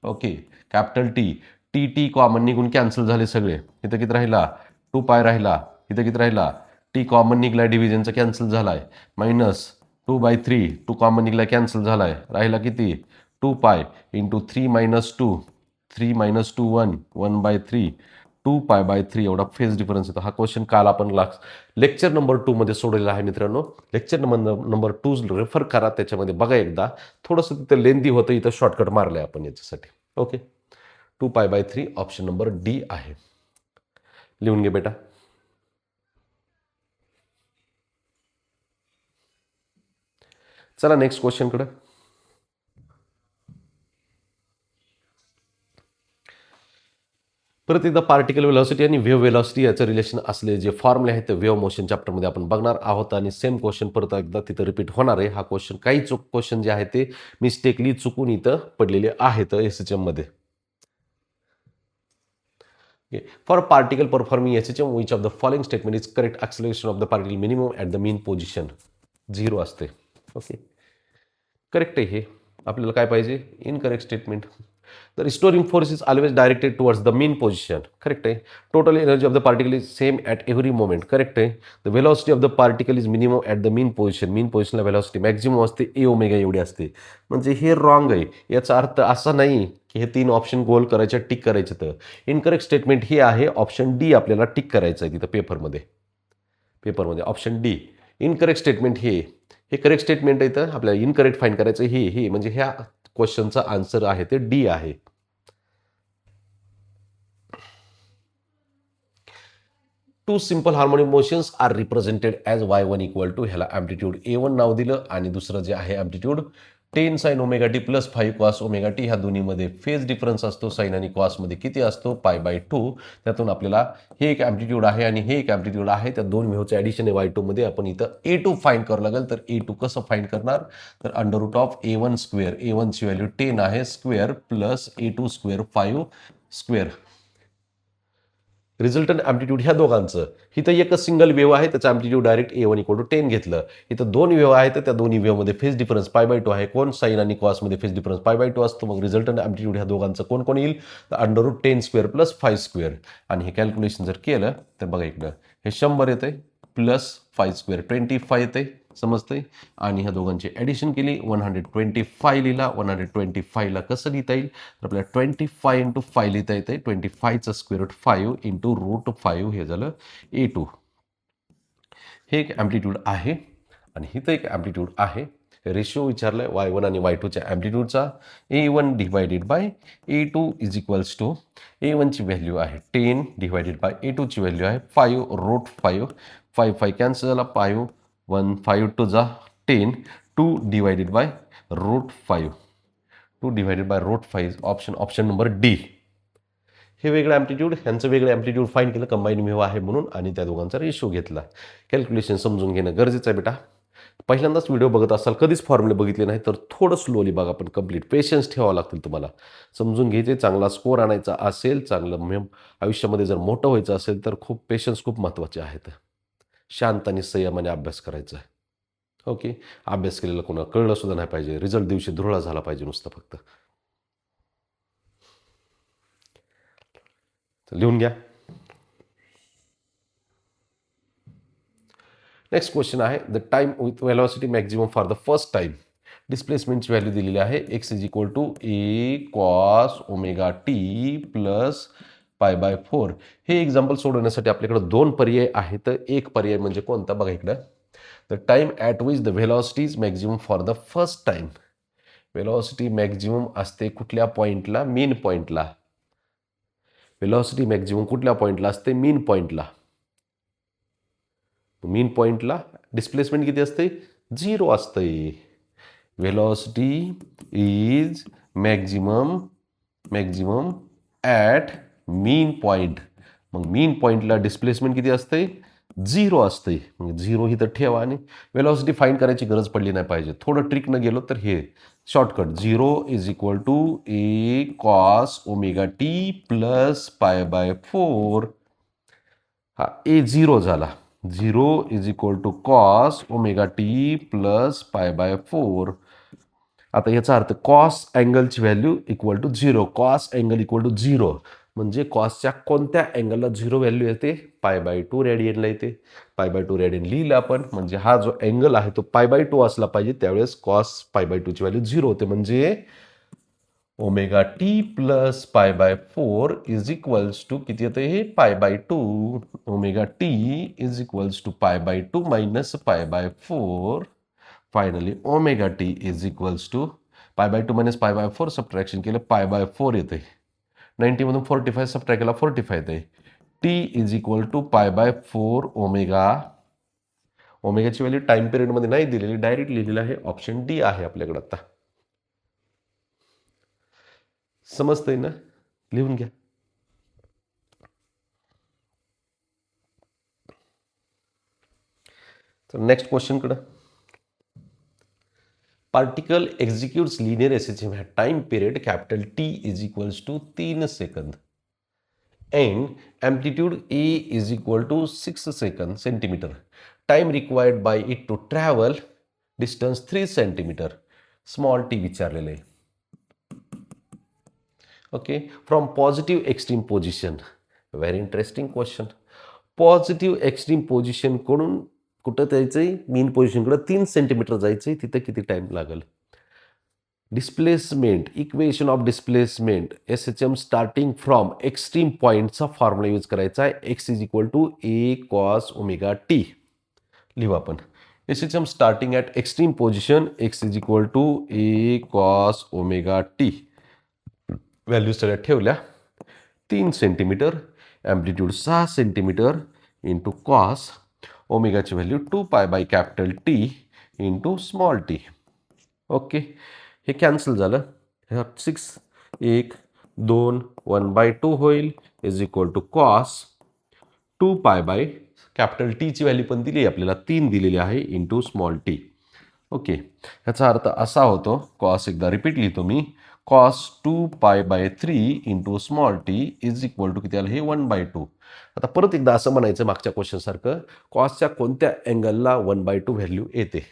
Okay capital T T common निघून कॅन्सल झाले सगळे. इथं किती राहिला 2π राहिला. इथं किती राहिला टी कॉमन निघला डिव्हिजनचा कॅन्सल झालाय मायनस 2/3 2 कॉमन निघला कॅन्सल झालाय. राहिला किती 2π इंटू 3 मायनस 2 3 मायनस 2 1 1/3 2π/3 एवढा फेज डिफरन्स येतो. हा क्वेश्चन काल आपण लेक्चर नंबर 2 मध्ये सोडलेला आहे मित्रांनो. लेक्चर नंबर 2 रेफर करा त्याच्यामध्ये बघा एकदा. थोडंसं तिथं लेंदी होतं इथं शॉर्टकट मारलंय आपण याच्यासाठी. ओके 2π/3 ऑप्शन नंबर डी आहे. लिहून घे बेटा. चला नेक्स्ट क्वेश्चनकडे. परत एकदा पार्टिकल वेलॉसिटी आणि वेव्ह वेलॉसिटी याचं रिलेशन असले जे फॉर्म्युले आहेत ते वेव्ह मोशन चॅप्टरमध्ये आपण बघणार आहोत. आणि सेम क्वेश्चन परत एकदा तिथं रिपीट होणार आहे. हा क्वेश्चन काही क्वेश्चन जे आहे ते मिस्टेकली चुकून इथं पडलेले आहेत SHM मध्ये. For particle performing SHM which of the following statement is correct. Acceleration of the particle minimum at the mean position 0 असते. ओके करेक्ट आहे हे. आपल्याला काय पाहिजे incorrect statement. The restoring force is always directed towards the mean position. Correct आहे. Total energy of the particle is same at every moment. Correct आहे. The velocity of the particle is minimum at the mean position. Mean positionला velocity maximum असते a omega एवढी असते. म्हणजे हे wrong आहे. याचा अर्थ असा नाही की हे 3 ऑप्शन गोल करायचे टिक करायचे. तर इनकरेक्ट स्टेटमेंट हे आहे ऑप्शन डी आपल्याला टिक करायचं आहे तिथं पेपरमध्ये ऑप्शन डी. इनकरेक्ट स्टेटमेंट हे हे करेक्ट स्टेटमेंट आहे. तर आपल्याला इनकरेक्ट फाईंड करायचं हे म्हणजे ह्या क्वेश्चनचा आन्सर आहे ते डी आहे. Two simple harmonic motions are represented as y1 equal to ह्याला ॲम्प्लिट्यूड A1 नाव दिलं आणि दुसरं जे आहे amplitude 10 sine omega T plus 5 cos omega T. ह्या दोन्हीमध्ये फेज डिफरन्स असतो. साइन आणि कॉसमध्ये किती असतो? π/2. त्यातून आपल्याला हे एक ॲम्प्लिट्यूड आहे आणि हे एक ॲम्प्लिट्यूड आहे. त्या दोन व्ह्यूचं ॲडिशन आहे y2 मध्ये. आपण इथं A2 फाईंड करावं लागेल. तर A2 कसं फाईंड करणार? तर √A1 स्क्वेअर, A1 ची व्हॅल्यू 10 आहे square plus A2 square 5 square. Resultant amplitude ह्या दोघांचं. इथं एकच सिंगल वेव्ह आहे, त्याचं amplitude direct A1 equal to 10 घेतलं. इथं दोन वेव्ह आहेत, तर त्या दोन्ही वेव्हमध्ये फेज डिफरन्स π/2 आहे. कोण? साइन आणि कॉसमध्ये फेज डिफरन्स π/2 असतो. मग रिझल्टंट ॲम्प्लिट्यूड ह्या दोघांचं कोण येईल? तर √10 स्क्वेअर प्लस 5 स्क्वेअर. आणि हे कॅल्क्युलेशन जर केलं तर बघा इकडं हे 100 येते प्लस 5 स्क्वेअर 25 येते. समजतंय? आणि ह्या दोघांची ॲडिशन केली 125 लिहिला. 125ला कसं लिहिता येईल? तर आपल्याला 25 इंटू 5 लिहिता येते. 25चं स्क्वेअर रूट 5 इंटू √5 हे झालं A2. हे एक ॲम्प्लिट्यूड आहे आणि इथं एक ॲम्प्लिट्यूड आहे. रेशिओ विचारलाय y1 आणि y2च्या ॲम्प्लिट्यूडचा. A1 divided by A2 is equals to A1ची व्हॅल्यू आहे 10 डिवायडेड बाय A2ची व्हॅल्यू आहे 5 5 5 कॅन्सल झाला. 1 5 टू जा 10. 2 divided bye √5. 2 divided bye √5 option number D. हे वेगळं ॲम्प्लिट्यूड, ह्यांचं वेगळं ॲम्प्लिट्यूड फाईंड केलं. कंबाईन व्ह्यू आहे म्हणून आणि त्या दोघांचा रेशो घेतला. कॅल्क्युलेशन समजून घेणं गरजेचं आहे बेटा. पहिल्यांदाच व्हिडिओ बघत असाल, कधीच फॉर्म्युले बघितले नाही तर थोडं स्लोली बघा, पण कंप्लीट पेशन्स ठेवावं लागतील तुम्हाला. समजून घ्यायचे. चांगला स्कोर आणायचा असेल, चांगलं आयुष्यामध्ये जर मोठं व्हायचं असेल तर खूप पेशन्स खूप महत्त्वाचे आहेत. शांत आणि संयमाने अभ्यास करायचा आहे. ओके. अभ्यास केलेला कोणाला कळलं सुद्धा नाही पाहिजे. रिझल्ट दिवशी धुरळा झाला पाहिजे नुसतं फक्त. लिहून घ्या. नेक्स्ट क्वेश्चन आहे the time with velocity maximum for the first time. डिस्प्लेसमेंटची व्हॅल्यू दिलेली आहे x is equal to A cos omega T plus π/4. हे एक्झाम्पल सोडवण्यासाठी आपल्याकडे दोन पर्याय आहेत. तर एक पर्याय म्हणजे कोणता? बघा इकडं. The time at which the velocity is maximum for the first time. Velocity maximum असते कुठल्या पॉईंटला? मीन पॉईंटला. व्हेलॉसिटी मॅक्झिमम कुठल्या पॉईंटला असते? मीन पॉईंटला. मीन पॉईंटला डिस्प्लेसमेंट किती असते? 0 असते. Velocity is maximum at mean point. मग मीन पॉईंटला डिस्प्लेसमेंट किती असते? 0 असते. मग 0 इथं ठेवा आणि व्हेलॉसिटी फाईंड करायची गरज पडली नाही पाहिजे. थोडं ट्रिकनं गेलो तर हे shortcut 0 is equal to A cos omega T plus π/4. हा A0 झाला. 0 is equal to cos omega T plus π/4. आता याचा अर्थ कॉस अँगलची value equal to 0. Cos angle equal to 0 म्हणजे कॉसच्या कोणत्या अँगलला 0 व्हॅल्यू येते? π/2 रेडियनला येते. π/2 रेडियन लिहिलं आपण. म्हणजे हा जो अँगल आहे तो π/2 असला पाहिजे. त्यावेळेस कॉस π/2ची व्हॅल्यू 0 होते. म्हणजे omega T plus π/4 is equals to किती येतं? हे π/2. Omega T is equals to π/2 minus π/4. Finally omega T is equals to π/2 minus π/4 subtraction केलं π/4 येते. 90 मधून 45 सबट्रॅक्ट केला 45 येते. T is equal to π/4 omega. ओमेगाची व्हॅल्यू टाइम पिरियडमध्ये नाही दिलेली, डायरेक्ट लिहिलेलं आहे. ऑप्शन डी आहे आपल्याकडे. आता समजतंय ना? लिहून घ्या. तर नेक्स्ट क्वेश्चनकडं. पार्टिकल एक्झिक्यूट्स लिनियर SHM ह्या time period capital T is equals to 3 second and amplitude A is equal to 6 centimeter. Time required by it to travel distance 3 centimeter. Small t विचारलेलं आहे. Okay. From positive extreme position. Very interesting question. Positive extreme position कडून कुठं जायचंय? मीन पोझिशनकडे 3 centimetre जायचंय. तिथं किती time लागेल? Displacement, equation of displacement SHM starting from extreme पॉईंटचा फॉर्म्युला यूज करायचा आहे. x is equal to A cos omega T. लिहू आपण. SHM starting at extreme position x is equal to a cos omega T value सगळ्या ठेवल्या 3 centimetre amplitude 6 centimetre into cos ओमेगाची value 2 pi by capital T into small T. Okay, हे cancel झालं. 6 1 2 1/2 होईल is equal to cos 2 pi by capital टीची value पण दिली आपल्याला 3 दिलेली आहे इंटू स्मॉल टी. ओके, ह्याचा अर्थ असा होतो, कॉस एकदा रिपीट लिहितो मी, cos 2 pi by 3 into small T is equal to किती आलं हे 1/2. आता परत एकदा असं म्हणायचं मागच्या क्वेश्चनसारखं, कॉसच्या कोणत्या अँगलला 1/2 व्हॅल्यू येते?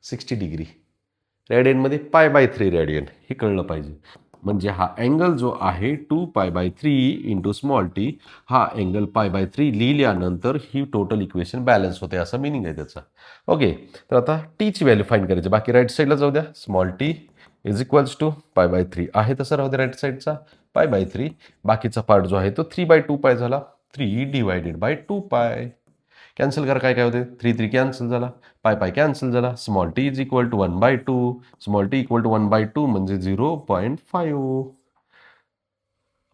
60 डिग्री. रेडियनमध्ये पाय बाय 3 रेडियन, हे कळलं पाहिजे. म्हणजे हा अँगल जो आहे 2 pi by 3 into small T, हा अँगल पाय बाय 3 लिहिल्यानंतर ही टोटल इक्वेशन बॅलन्स होते असं मिनिंग आहे त्याचा. ओके, तर आता टीची व्हॅल्यू फाईंड करायची. बाकी राईट साईडला जाऊ द्या. Small T is equals to pi by 3 आहे तसं राहू द्या राईट साईडचा पाय बाय 3. बाकीचा पार्ट जो आहे तो 3/2 पाय झाला. 3 डिवायडेड बाय 2 पाय. कॅन्सल करा, काय काय होते 3 3 कॅन्सल झाला, पाय पाय कॅन्सल झाला. Small T is equal to 1/2. Small T equal to 1/2 म्हणजे 0.5.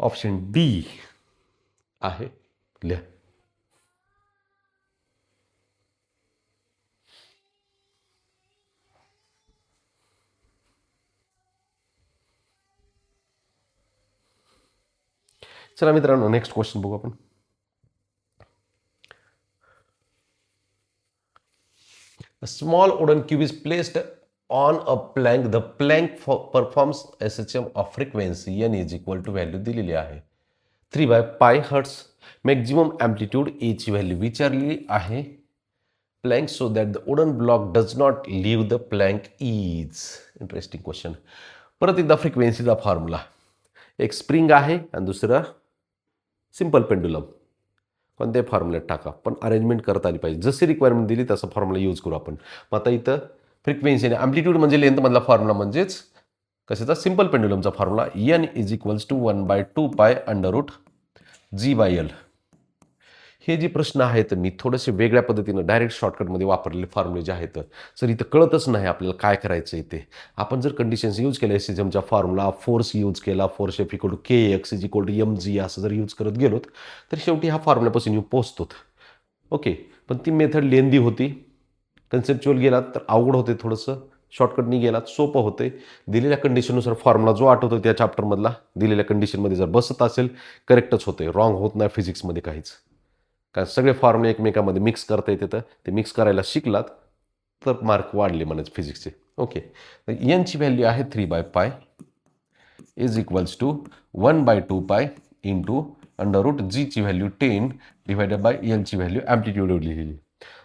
ऑप्शन डी आहे. लिहा. चला मित्रांनो, नेक्स्ट क्वेश्चन बघू आपण. A small wooden cube is placed on a plank. The plank performs SHM of frequency n is equal to value दिलेली आहे 3/π hertz. Maximum amplitude ए ची व्हॅल्यू विचारलेली आहे. Plank so that the wooden block does not leave the plank is. Interesting question. परत एकदा फ्रिक्वेन्सीचा formula. एक spring आहे आणि दुसरं सिंपल पेंडुलम. कोणत्याही फॉर्म्युल्यात टाका, पण अरेंजमेंट करता आली पाहिजे. जशी रिक्वायरमेंट दिली तसा फॉर्म्युला यूज करू आपण. मग आता इथं फ्रिक्वेन्सी आणि ॲम्प्लिट्यूड म्हणजे लेंथमधला फॉर्म्युला म्हणजेच कशाचा? सिंपल पेंडुलमचा formula. N is equals to 1/2 pi under g/l. हे जे प्रश्न आहेत मी थोडेसे वेगळ्या पद्धतीनं डायरेक्ट शॉर्टकटमध्ये वापरलेले फॉर्म्युले जे आहेत, सर इथं कळतच नाही आपल्याला काय करायचं आहे ते. आपण जर कंडिशन्स यूज केल्या SHMचा फॉर्म्युला, फोर्स यूज केला, force F equal to KX is equal to mg असं जर यूज करत गेलोत तर शेवटी हा फॉर्म्युल्यापासून येऊन पोचतो. ओके, पण ती मेथड लेंदी होती. कन्सेप्च्युअल गेलात तर अवघड होते थोडंसं, शॉर्टकटनी गेलात सोपं होते. दिलेल्या कंडिशननुसार फॉर्म्युला जो आठवतो त्या चॅप्टरमधला दिलेल्या कंडिशनमध्ये जर बसत असेल करेक्टच होते, रॉंग होत नाही फिजिक्समध्ये काहीच. कारण सगळे फॉर्म्युले एकमेकांमध्ये मिक्स करता येते, तर ते मिक्स करायला शिकलात तर मार्क वाढले म्हणायचे फिजिक्सचे. ओके, एनची व्हॅल्यू आहे 3/π is equals to 1/2 pi into under ची व्हॅल्यू 10 डिवायडेड बाय एलची व्हॅल्यू ॲम्प्लिट्यूड लिहिली.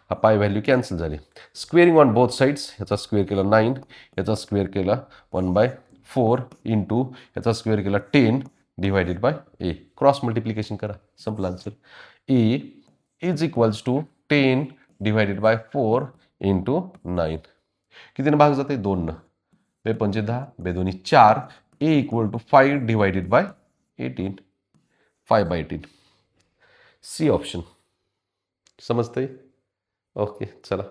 हा पाय व्हॅल्यू कॅन्सल झाली. Squaring on both sides. ह्याचा स्क्वेअर केला 9, याचा स्क्वेअर केला 1/4 इंटू याचा स्क्वेअर केला 10 divided by A. Cross multiplication करा, संपला answer. A is equals to 10 divided by 4 into 9. कितीनं भाग जाते? 2. 2 पंचे 10, 2 दोन्ही 4. A equal to 5 divided by 18. 5/18. C option. समजतंय? ओके, चला.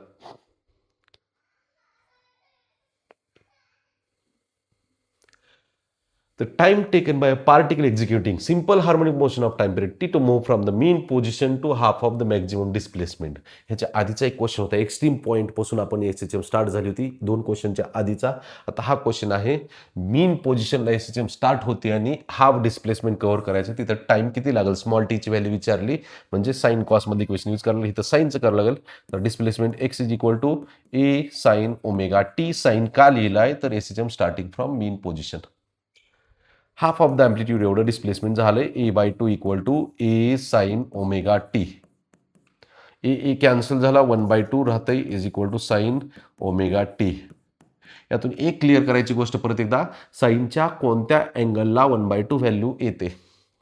The time taken by a particle executing simple harmonic motion of time period t to move from the mean position to half of the maximum displacement. ह्याच्या आधीचा एक question होता, extreme point पासून आपण SHM start झाली होती 2 क्वेश्चनच्या आधीचा. आता हा क्वेश्चन आहे मीन पोझिशनला SHM स्टार्ट होते आणि हाफ डिस्प्लेसमेंट कव्हर करायचं. तिथं टाइम किती लागेल? स्मॉल टीची व्हॅल्यू विचारली म्हणजे साईन कॉसमध्ये इक्वेशन यूज करायला, इथं साईनचं करावं लागेल. तर displacement x is equal to A sine omega T. Sine का लिहिलाय? तर SHM starting from mean position. Half of the amplitude एवढं डिस्प्लेसमेंट झालं आहे. A/2 equal to A sine omega T. A cancel झाला, 1/2 राहतंय is equal to sine omega T. यातून एक क्लिअर करायची गोष्ट परत एकदा, साईनच्या कोणत्या अँगलला 1/2 व्हॅल्यू येते?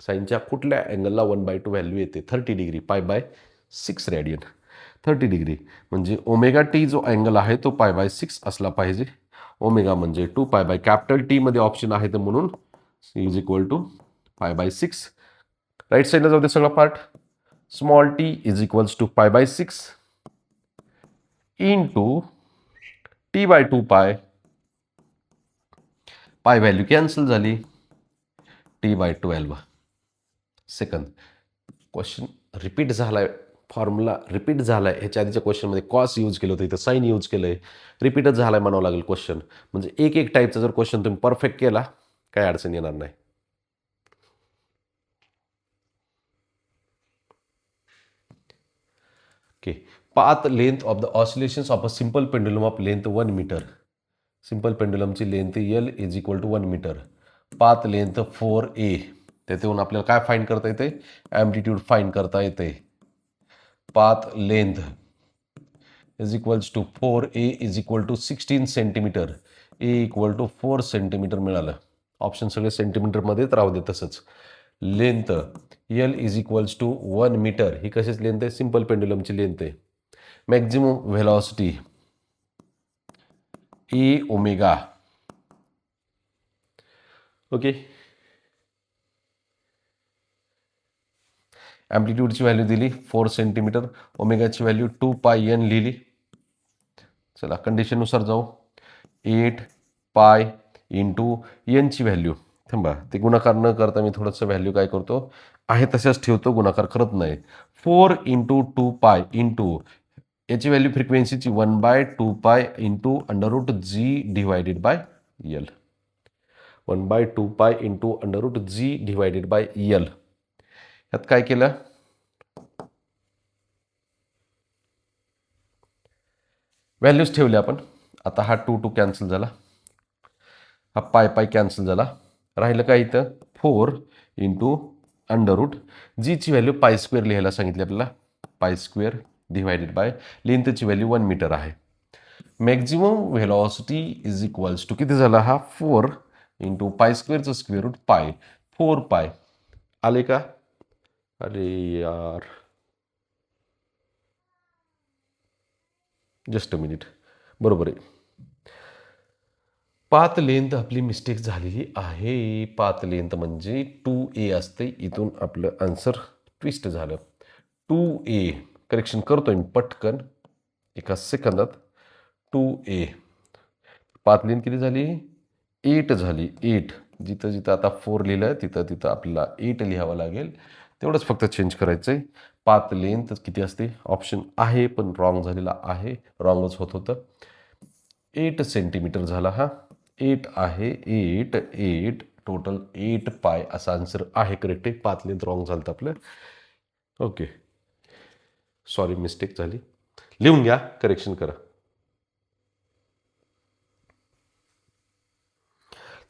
साईनच्या कुठल्या अँगलला 1/2 व्हॅल्यू येते? 30 डिग्री, π/6 रेडियन. 30 डिग्री म्हणजे ओमेगा टी जो अँगल आहे तो π/6 असला पाहिजे. ओमेगा म्हणजे 2π कॅपिटल टी मध्ये ऑप्शन आहे तर म्हणून इज इक्वल टू π/6. राईट साईडला जाऊ दे सगळा part. Small T is equals to π/6 into T/2 pi value cancel झाली, T/12 सेकंद. क्वेश्चन रिपीट झालाय, फॉर्म्युला रिपीट झालाय. ह्याच्या आधीच्या क्वेश्चनमध्ये कॉस यूज केलं होतं, इथं साईन यूज केलंय. रिपीटच झालाय म्हणावं लागेल क्वेश्चन. म्हणजे एक एक टाईपचा जर क्वेश्चन तुम्ही परफेक्ट केला, काही अडचण येणार नाही. ओके. Path length of the oscillations of a simple pendulum of length 1 metre. Simple पेंडुलमची length L is equal to 1 metre. Path length 4a. त्यातून आपल्याला काय फाइंड करता येते? ॲम्प्लिट्यूड फाइंड करता येते. Path length is equals to 4a is equal to 16 centimetre. a equal to 4 centimetre मिळालं. Option सगळे सेंटीमीटरमध्येच राहू दे तसंच. Length L is equals to 1 metre. ही कशाची लेंथ आहे? सिंपल पेंडुलमची लेंथ आहे. Maximum velocity A omega. Okay. Amplitude value दिली 4 सेंटीमीटर. ओमेगाची व्हॅल्यू 2πn लिहिली. चला कंडिशननुसार जाऊ. 8π इंटू एनची व्हॅल्यू. थांबा, ते गुणाकार न करता मी थोडंसं व्हॅल्यू काय करतो, आहे तशाच ठेवतो, गुणाकार करत नाही. 4 इंटू 2π इंटू याची व्हॅल्यू फ्रिक्वेन्सीची 1/2π into √g divided by L. 1/2π into √g divided by L. यात काय केलं? व्हॅल्यूज ठेवल्या आपण. आता हा 2 कॅन्सल झाला, हा π कॅन्सल झाला. राहिलं काय इथं? 4 इंटू √जीची व्हॅल्यू π² लिहायला सांगितली आपल्याला. π² डिवायडेड बाय लेंथची व्हॅल्यू 1 मीटर आहे. Maximum velocity is equals to किती झाला हा? 4 इंटू π² स्क्वेअर रूट पाय. 4π आले का? अरे यार, जस्ट अ मिनिट. बरोबर आहे. पाथ लेंथ आपली मिस्टेक झालेली आहे. पाथ लेंथ म्हणजे 2a असते. इथून आपलं आन्सर ट्विस्ट झालं. 2a करेक्शन करतोय मी पटकन एका सेकंदात. 2a पाथ लेंथ किती झाली? 8 झाली. 8. जिथं जिथं आता 4 लिहिलं तिथं तिथं आपल्याला 8 लिहावं लागेल. तेवढंच फक्त चेंज करायचं आहे. पाथ लेंथ किती असते? ऑप्शन आहे पण रॉंग झालेला आहे, रॉंगच होत होतं. 8 सेंटीमीटर झाला हा. 8 आहे. 8 टोटल 8π असा आन्सर आहे. करेक्ट आहे. पाथ लेंथ रॉंग झालं आपलं. ओके, सॉरी मिस्टेक झाली. लिहून घ्या, करेक्शन करा.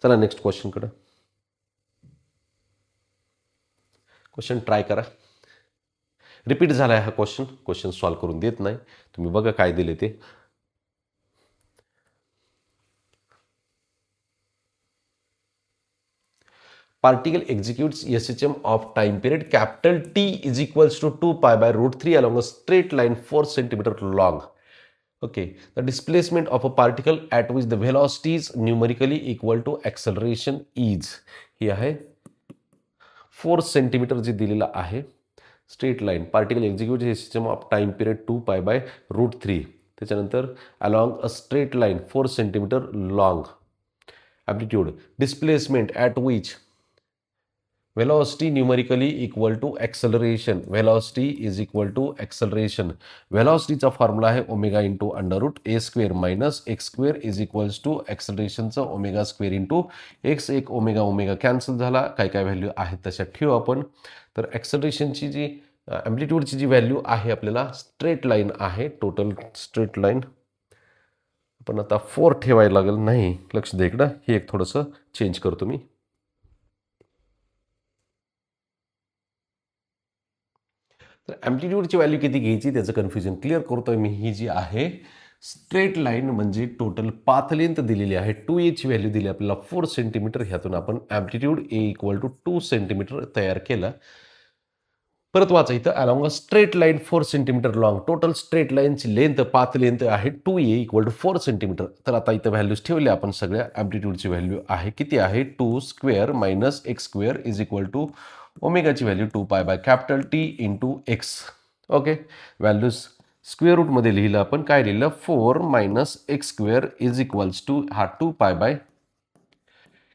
चला नेक्स्ट क्वेश्चनकडं. क्वेश्चन ट्राय करा. रिपीट झाला आहे हा क्वेश्चन. क्वेश्चन सॉल्व करून देत नाही. तुम्ही बघा काय दिले ते. Particle executes SHM of time period capital T is equals to 2π by √3 along a straight line 4 centimeter long. Okay, the displacement of a particle at which the velocity is numerically equal to acceleration is. ही आहे 4 centimetre जे दिलेला आहे. Straight line particle execute SHM of time period 2π by √3. त्याच्यानंतर along a straight line 4 centimetre long. Amplitude displacement at which velocity numerically equal to acceleration. Velocity is equal to acceleration. Velocity चा formula आहे omega into √a² minus x² is equals to ॲक्सलरेशनचा omega into x. एक omega omega cancel झाला. काय काय value आहेत तशा ठेवू आपण. तर ॲक्सलरेशनची जी ॲम्प्लिट्यूडची जी व्हॅल्यू आहे आपल्याला स्ट्रेट लाईन आहे, टोटल स्ट्रेट लाईन. पण आता 4 ठेवायला लागेल. नाही, लक्ष दे इकडं. हे एक थोडंसं चेंज करतो मी. तर ॲम्प्लिट्यूडची व्हॅल्यू किती घ्यायची त्याचं कन्फ्युजन क्लिअर करतोय मी. ही जी आहे स्ट्रेट लाईन म्हणजे टोटल पाथ लेंथ दिलेली आहे. 2a ची व्हॅल्यू दिली आपल्याला 4 सेंटीमीटर. ह्यातून आपण amplitude a equal to 2 centimetre तयार केला. परत वाचा इथं along a straight line 4 centimetre long. Total straight लाईनची लेंथ पाथ लेंथ आहे 2a इक्वल टू 4 सेंटीमीटर. तर आता इथं व्हॅल्यूज ठेवल्या आपण सगळ्या. ॲम्प्लिट्यूडची व्हॅल्यू आहे किती आहे? 2² minus x² is equal to ओमेगाची value 2π by capital T into x. Okay, values square रूटमध्ये लिहिलं आपण, काय लिहिलं, 4 minus x square is equals to हा 2 पाय बाय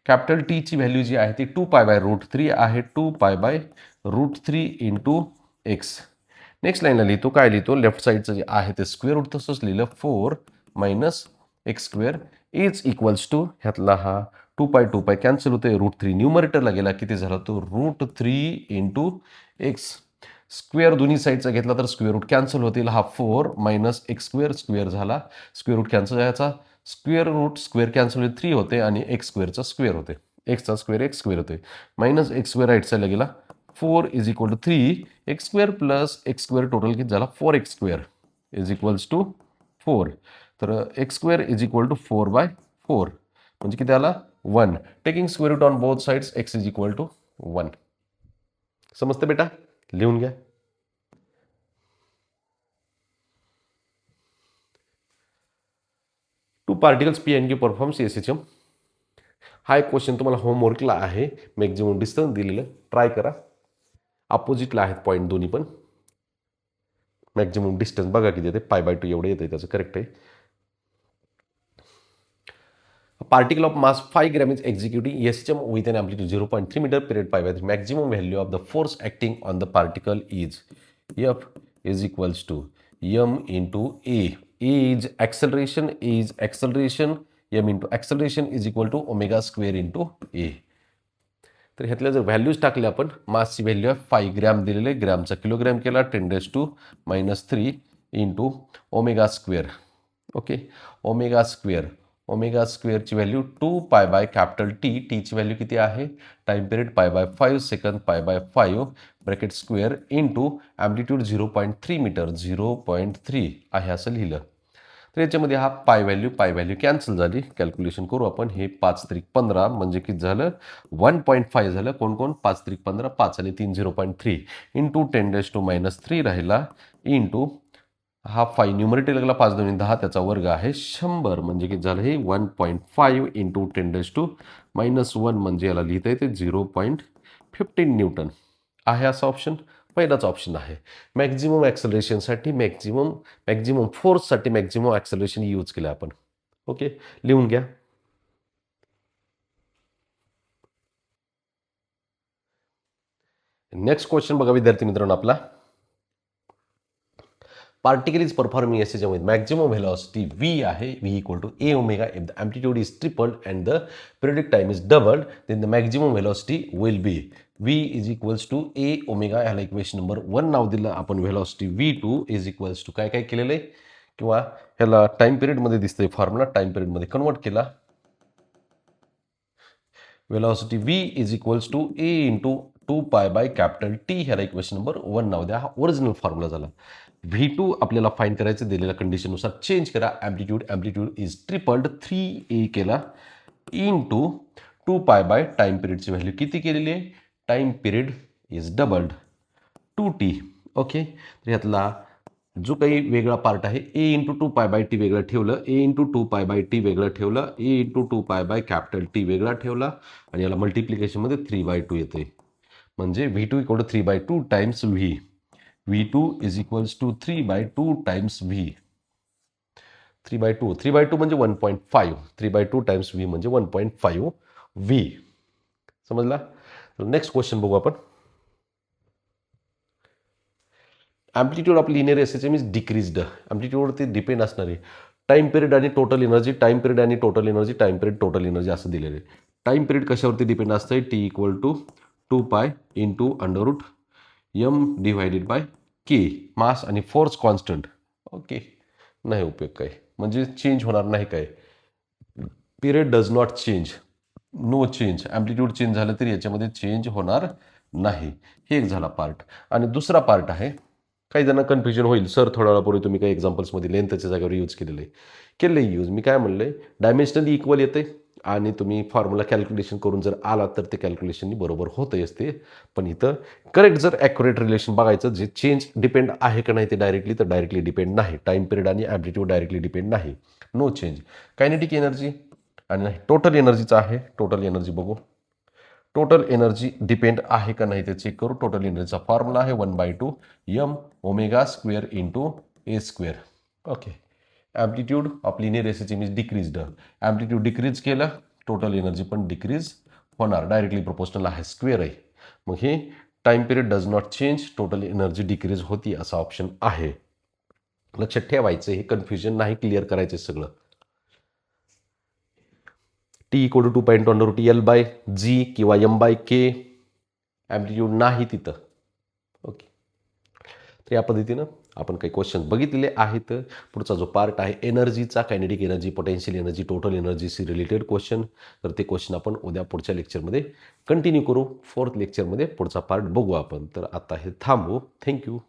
कॅपिटल टीची व्हॅल्यू जी आहे ती 2 पाय बाय √3 आहे, 2 pi by √3 into x. Next लाईनला लिहितो, काय लिहितो, लेफ्ट साईडचं जे आहे ते स्क्वेअर रूट तसंच लिहिलं, 4 minus x square is equals to ह्यातला हा 2 पाय कॅन्सल होते, √3 न्यूमरेटरला गेला, किती झाला तो √3 इंटू एक्स. स्क्वेअर दोन्ही साईडचा घेतला तर स्क्वेअर रूट कॅन्सल होतील, हा 4 मायनस एक्स स्क्वेअर स्क्वेअर झाला, स्क्वेअर रूट कॅन्सल याचा स्क्वेअर रूट स्क्वेअर कॅन्सल होते 3 होते आणि एक्स स्क्वेअरचा स्क्वेअर होते, एक्सचा स्क्वेअर एक्स स्क्वेअर होते, मायनस एक्स स्क्वेअर राईट साईडला गेला, 4 is equal to 3 x square plus x square total किती झाला 4 x square is equals to 4. तर x square is equal to 4/4 म्हणजे किती आला 1. Taking square route on both sides x is equal to 1. समजते बेटा, लिहून घ्या. Two particles P N Q performs SHM. हा एक क्वेश्चन तुम्हाला होमवर्कला आहे, मॅक्झिमम डिस्टन्स दिलेलं, ट्राय करा. अपोजिटला आहेत पॉईंट दोन्ही पण. मॅक्झिमम डिस्टन्स बघा किती येते, π/2 एवढे येते, त्याचं करेक्ट आहे. Particle of mass 5 gram is executing SHM with an amplitude 0.3 meter period π/3. Maximum value of the force acting on the particle is F is equals to m into A. A is acceleration, m into acceleration is equal to omega square into A. तर ह्यातल्या जर values टाकल्या आपण, मासची value आहे 5 gram दिलेले, ग्रॅमचा kilogram केला 10⁻³ into omega square. Okay, omega स्क्वेअरची value 2 pi by capital T, टीची value किती आहे, time period π/5 second π/5 bracket square into amplitude 0.3 metre 0.3 आहे असं लिहिलं. तर याच्यामध्ये हा पाय व्हॅल्यू कॅन्सल झाली, कॅल्क्युलेशन करू आपण. हे 5×15 म्हणजे किती झालं 1.5 झालं, कोण 5×15 5 आणि 3 0.3 इंटू 10⁻³ राहिला इंटू हा 5 न्यूमरेटर लागला, 5 2 10 त्याचा वर्ग आहे 100 म्हणजे किती झालं हे 1.5 इंटू 10⁻⁻1 म्हणजे याला लिहिता येते 0.15 न्यूटन आहे असा ऑप्शन. पहिलाच ऑप्शन आहे. मॅक्झिमम ॲक्सलरेशनसाठी मॅक्झिमम फोर्ससाठी मॅक्झिमम ॲक्सलरेशन यूज केलं आपण. ओके, लिहून घ्या. नेक्स्ट क्वेश्चन बघा विद्यार्थी मित्रांनो आपला. Particle is performing SHM with maximum velocity v आहे, v equal to a omega. If the amplitude is tripled and the periodic time is doubled, then the maximum velocity will be v is equals to a omega. ह्याला equation number 1 नाव दिलं आपण. Velocity v2 is equals to काय केलेलं आहे, किंवा ह्याला time पिरियडमध्ये दिसतंय फॉर्म्युला, टाइम पिरियडमध्ये कन्वर्ट केला. Velocity v is equals to a into 2 pi by capital T, ह्याला इक्वेशन नंबर 1 नाव द्या. हा ओरिजिनल फॉर्म्युला झाला. v2 आपल्याला फाइंड करायचं, दिलेल्या कंडिशननुसार चेंज करा. ॲम्प्लिट्यूड इज ट्रिपल्ड 3a केला into 2 pi by time पिरियडची value किती केलेली आहे, time period is doubled 2t. Okay, तर ह्यातला जो काही वेगळा पार्ट आहे a into 2 pi bye T वेगळं ठेवलं, a into 2 pi bye T वेगळं ठेवलं, a into 2 pi by capital T वेगळा ठेवला आणि याला मल्टिप्लिकेशनमध्ये 3/2 येते. म्हणजे v2 equal to 3/2 times v. v2 is equals to 3/2 times v. 3/2 म्हणजे 1.5. 3/2 टाइम्स v म्हणजे 1.5 v. समजला. नेक्स्ट क्वेश्चन बघू आपण. Amplitude of linear SHM is decreased. ॲम्प्लिट्यूडवरती डिपेंड असणारी टाइम पिरियड आणि टोटल एनर्जी, टाइम पिरियड आणि total energy, time period total energy असं दिलेलं आहे. टाइम पिरियड कशावरती डिपेंड असतं, T equal to 2 pi into √m divided by K. Mass आणि फोर्स कॉन्स्टंट. ओके, नाही उपयोग काय, म्हणजे चेंज होणार नाही काय. Period does not change, no change. Amplitude change झालं तरी याच्यामध्ये चेंज होणार नाही. हे एक झाला पार्ट. आणि दुसरा पार्ट आहे, काही जणांना कन्फ्युजन होईल, सर थोड्या वेळापूर्वी तुम्ही काही एक्झाम्पल्समध्ये लेंथच्या जागेवर यूज केलेलं यूज. मी काय म्हणलं, डायमेन्शनली इक्वल येते आणि तुम्ही फॉर्म्युला कॅल्क्युलेशन करून जर आला तर ते कॅल्क्युलेशननी बरोबर होतं असते. पण इथं करेक्ट जर ॲक्युरेट रिलेशन बघायचं, जे चेंज डिपेंड आहे का नाही ते डायरेक्टली, तर डायरेक्टली डिपेंड नाही. टाइम पिरियड आणि ॲम्प्लिट्यूड डायरेक्टली डिपेंड नाही, नो चेंज. कायनेटिक एनर्जी आणि टोटल एनर्जीचं आहे. टोटल एनर्जी बघू, टोटल एनर्जी डिपेंड आहे का नाही ते चेक करू. टोटल एनर्जीचा फॉर्म्युला आहे 1/2 m omega square into a square. Okay. Amplitude of linear SHM is decreased. Amplitude decrease केलं, टोटल एनर्जी पण डिक्रीज होणार, डायरेक्टली प्रोपोर्शनल आहे, स्क्वेअर आहे. मग हे time period does not change, total energy decrease होती असा ऑप्शन आहे. लक्षात ठेवायचं, हे कन्फ्युजन नाही, क्लिअर करायचं सगळं. टी इक्वल टू 2.1/L/G किंवा M/K ॲम्प्लिट्यूड नाही तिथं. ओके. तर या पद्धतीनं आपण काही क्वेश्चन बघितलेले आहेत. पुढचा जो पार्ट आहे एनर्जीचा, kinetic energy, potential energy, total एनर्जीशी रिलेटेड क्वेश्चन, तर ते क्वेश्चन आपण उद्या पुढच्या लेक्चरमध्ये कंटिन्यू करू. 4th लेक्चरमध्ये पुढचा पार्ट बघू आपण. तर आता हे थांबू. थँक्यू.